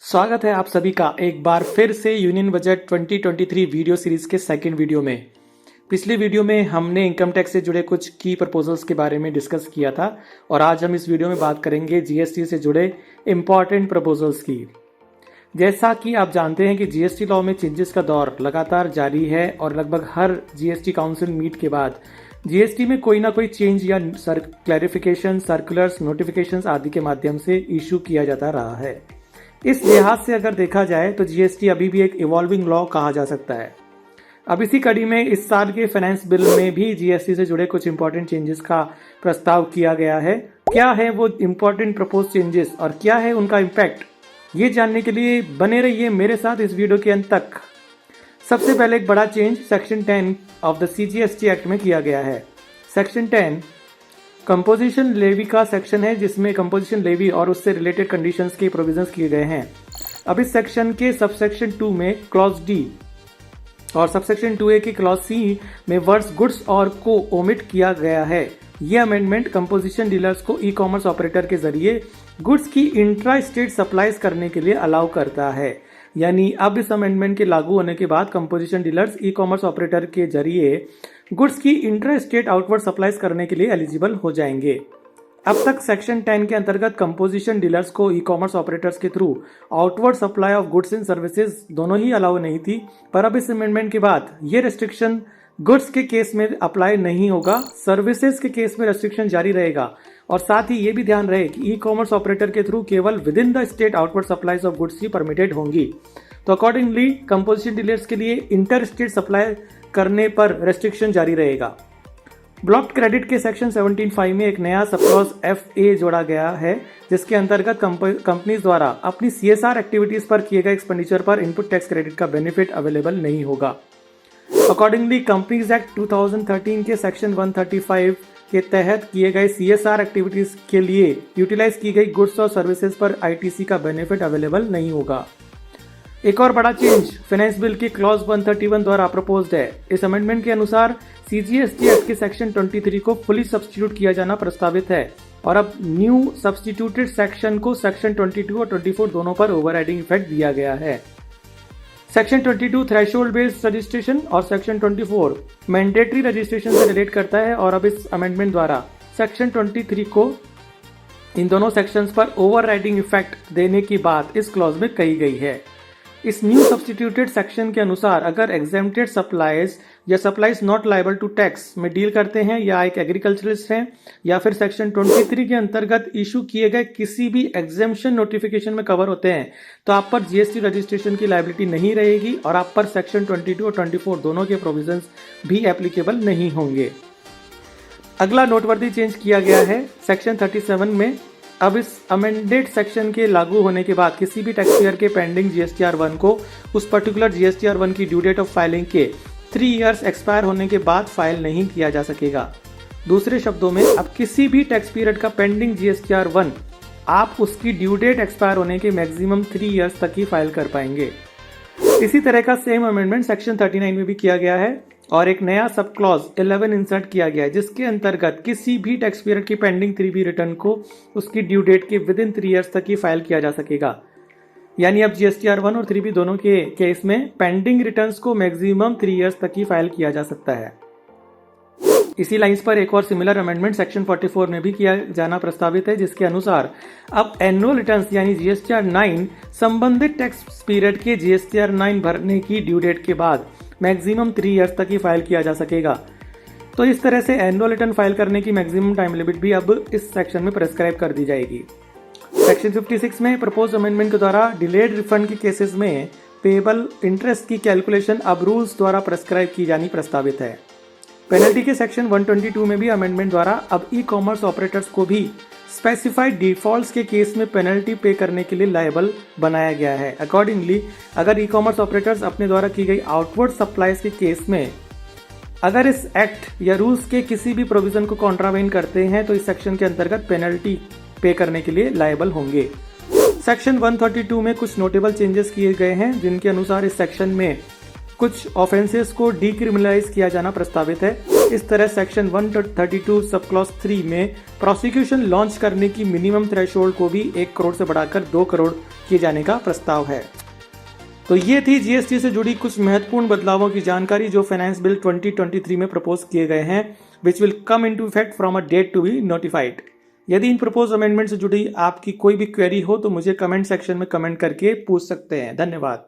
स्वागत है आप सभी का एक बार फिर से यूनियन बजट 2023 वीडियो सीरीज के सेकंड वीडियो में। पिछले वीडियो में हमने इनकम टैक्स से जुड़े कुछ की प्रपोजल्स के बारे में डिस्कस किया था और आज हम इस वीडियो में बात करेंगे जीएसटी से जुड़े इंपॉर्टेंट प्रपोजल्स की। जैसा कि आप जानते हैं कि जीएसटी लॉ में चेंजेस का दौर लगातार जारी है और लगभग हर जीएसटी काउंसिल मीट के बाद जीएसटी में कोई ना कोई चेंज या क्लैरिफिकेशन, सर्कुलर्स, नोटिफिकेशंस आदि के माध्यम से इशू किया जाता रहा है। इस लिहाज से अगर देखा जाए तो जीएसटी अभी भी एक इवॉल्विंग लॉ कहा जा सकता है। अब इसी कड़ी में इस साल के फाइनेंस बिल में भी जीएसटी से जुड़े कुछ इंपॉर्टेंट चेंजेस का प्रस्ताव किया गया है। क्या है वो इंपॉर्टेंट प्रपोज चेंजेस और क्या है उनका इम्पैक्ट, ये जानने के लिए बने रहिए मेरे साथ इस वीडियो के अंत तक। सबसे पहले एक बड़ा change section 10 of the CGST act में किया गया है। सेक्शन 10 कंपोजिशन लेवी का सेक्शन है जिसमें कंपोजिशन लेवी और उससे रिलेटेड कंडीशंस के प्रोविजंस किए गए हैं। अब इस सेक्शन के सबसेक्शन 2 में क्लॉज डी और सबसेक्शन 2A की क्लॉज सी में वर्ड्स गुड्स और को ओमिट किया गया है। यह अमेंडमेंट कंपोजिशन डीलर्स को ई कॉमर्स ऑपरेटर के जरिए गुड्स की इंट्रा स्टेट सप्लाईज करने के लिए अलाउ करता है। यानी अब इस अमेंडमेंट के लागू होने के बाद composition dealers e commerce operator के जरिए गुड्स की इंट्रा स्टेट आउटवर्ड सप्लाईज करने के लिए एलिजिबल हो जाएंगे। अब तक सेक्शन 10 के अंतर्गत कंपोजिशन डीलर्स को ई कॉमर्स ऑपरेटर्स के through outward supply of goods and services दोनों ही अलाउ नहीं थी, पर अब इस अमेंडमेंट के बाद ये रेस्ट्रिक्शन गुड्स के केस में अप्लाई नहीं होगा, सर्विसेज के केस में रेस्ट्रिक्शन जारी रहेगा। और साथ ही ये भी ध्यान रहे कि ई कॉमर्स ऑपरेटर के थ्रू केवल with in the state outward supplies of goods he permitted होंगी। तो अकॉर्डिंगली कंपोजिशन डीलर्स के लिए इंटर स्टेट सप्लाई करने पर रेस्ट्रिक्शन जारी रहेगा। ब्लॉक्ड क्रेडिट के सेक्शन 17(5) में एक नया सब क्लॉज FA जोड़ा गया है जिसके अंतर्गत कंपनीज द्वारा अपनी CSR एक्टिविटीज पर किए गए एक्सपेंडिचर पर इनपुट टैक्स क्रेडिट का बेनिफिट अवेलेबल नहीं होगा। अकॉर्डिंगली कंपनीज एक्ट 2013 के सेक्शन 135 के तहत किए गए CSR एक्टिविटीज के लिए यूटिलाइज की गई गुड्स और सर्विसेज पर ITC का बेनिफिट अवेलेबल नहीं होगा। एक और बड़ा चेंज फाइनेंस बिल की क्लॉज 131 द्वारा प्रपोज्ड है। इस अमेंडमेंट के अनुसार सीजीएसटी एक्ट के सेक्शन 23 को फुली सब्स्टिट्यूट किया जाना प्रस्तावित है और अब न्यू सब्स्टिट्यूटेड सेक्शन को सेक्शन 22 और 24 दोनों पर ओवरराइडिंग इफेक्ट दिया गया है। सेक्शन 22 थ्रेशोल्ड बेस्ड रजिस्ट्रेशन और सेक्शन 24 मैंडेटरी रजिस्ट्रेशन से रिलेट करता है और अब इस अमेंडमेंट द्वारा सेक्शन 23 को इन दोनों सेक्शंस पर ओवरराइडिंग इफेक्ट देने की बात इस क्लॉज में कही गई है। इस न्यू सब्स्टिट्यूटेड सेक्शन के अनुसार अगर एग्जेम्प्टेड सप्लाईज या supplies not liable to tax में डील करते हैं या एक एग्रीकल्चरिस्ट हैं या फिर सेक्शन 23 के अंतर्गत इशू किए गए किसी भी एग्जेम्पशन नोटिफिकेशन में कवर होते हैं तो आप पर जीएसटी रजिस्ट्रेशन की लायबिलिटी नहीं रहेगी और आप पर सेक्शन 22 और 24 दोनों के प्रोविजंस भी एप्लीकेबल नहीं होंगे। अगला नोटवर्दी चेंज किया गया है सेक्शन 37 में। अब इस अमेंडेड सेक्शन के लागू होने के बाद किसी भी टैक्स पेयर के पेंडिंग GSTR1 को उस पर्टिकुलर GSTR1 की ड्यू डेट ऑफ फाइलिंग के 3 इयर्स एक्सपायर होने के बाद फाइल नहीं किया जा सकेगा। दूसरे शब्दों में अब किसी भी टैक्स पीरियड का पेंडिंग GSTR1 आप उसकी ड्यू डेट एक्सपायर होने के मैक्सिमम 3 इयर्स तक ही फाइल कर पाएंगे। इसी तरह का सेम अमेंडमेंट सेक्शन 39 में भी किया गया है और एक नया सब क्लॉज 11 इंसर्ट किया गया है जिसके अंतर्गत किसी भी टैक्स पीरियड की पेंडिंग 3B रिटर्न को उसकी ड्यू डेट के विद इन 3 इयर्स तक ही फाइल किया जा सकेगा। यानी अब GSTR1 और 3B दोनों के केस में पेंडिंग रिटर्न्स को मैक्सिमम 3 इयर्स तक ही फाइल किया जा सकता है। इसी लाइंस पर एक और सिमिलर अमेंडमेंट सेक्शन 44 में भी किया जाना प्रस्तावित है जिसके अनुसार अब एनुअल रिटर्न्स यानी GSTR9 संबंधित टैक्स पीरियड के GSTR9 भरने की ड्यू डेट के बाद मैक्सिमम 3 इयर्स तक ही फाइल किया जा सकेगा। तो इस तरह से एनुअल रिटर्न फाइल करने की मैक्सिमम टाइम लिमिट भी अब इस सेक्शन में प्रेस्क्राइब कर दी जाएगी। सेक्शन 56 में प्रपोज अमेंडमेंट के द्वारा डिलेड रिफंड के केसेस में पेएबल इंटरेस्ट की कैलकुलेशन अब रूल्स द्वारा प्रेस्क्राइब की जानी प्रस्तावित है। पेनल्टी के सेक्शन 122 में भी अमेंडमेंट द्वारा अब ई कॉमर्स ऑपरेटर्स को भी स्पेसिफाइड डिफॉल्ट्स के केस में पेनल्टी पे करने के लिए लायबल बनाया गया है। अकॉर्डिंगली अगर ई कॉमर्स ऑपरेटर्स अपने द्वारा की गई आउटवर्ड सप्लाईज के केस में अगर इस एक्ट या रूल्स के किसी भी प्रोविजन को कॉन्ट्रावेन करते हैं तो इस सेक्शन के अंतर्गत पेनल्टी पे करने के लिए लायबल होंगे। सेक्शन 132 में कुछ नोटेबल चेंजेस किए गए हैं जिनके अनुसार इस सेक्शन में कुछ ऑफेंसेस को डीक्रिमिनलाइज किया जाना प्रस्तावित है। इस तरह सेक्शन 132 सब क्लॉज 3 में प्रोसिक्यूशन लॉन्च करने की मिनिमम थ्रेशोल्ड को भी 1 करोड़ से बढ़ाकर 2 करोड़ किए जाने का प्रस्ताव है। तो ये थी जीएसटी से जुड़ी कुछ महत्वपूर्ण बदलावों की जानकारी जो फाइनेंस बिल 2023 में प्रपोज किए गए हैं, which will come into effect from a date to be notified. यदि इन प्रपोज अमेंडमेंट से जुड़ी आपकी कोई भी क्वेरी हो तो मुझे कमेंट सेक्शन में कमेंट करके पूछ सकते हैं। धन्यवाद।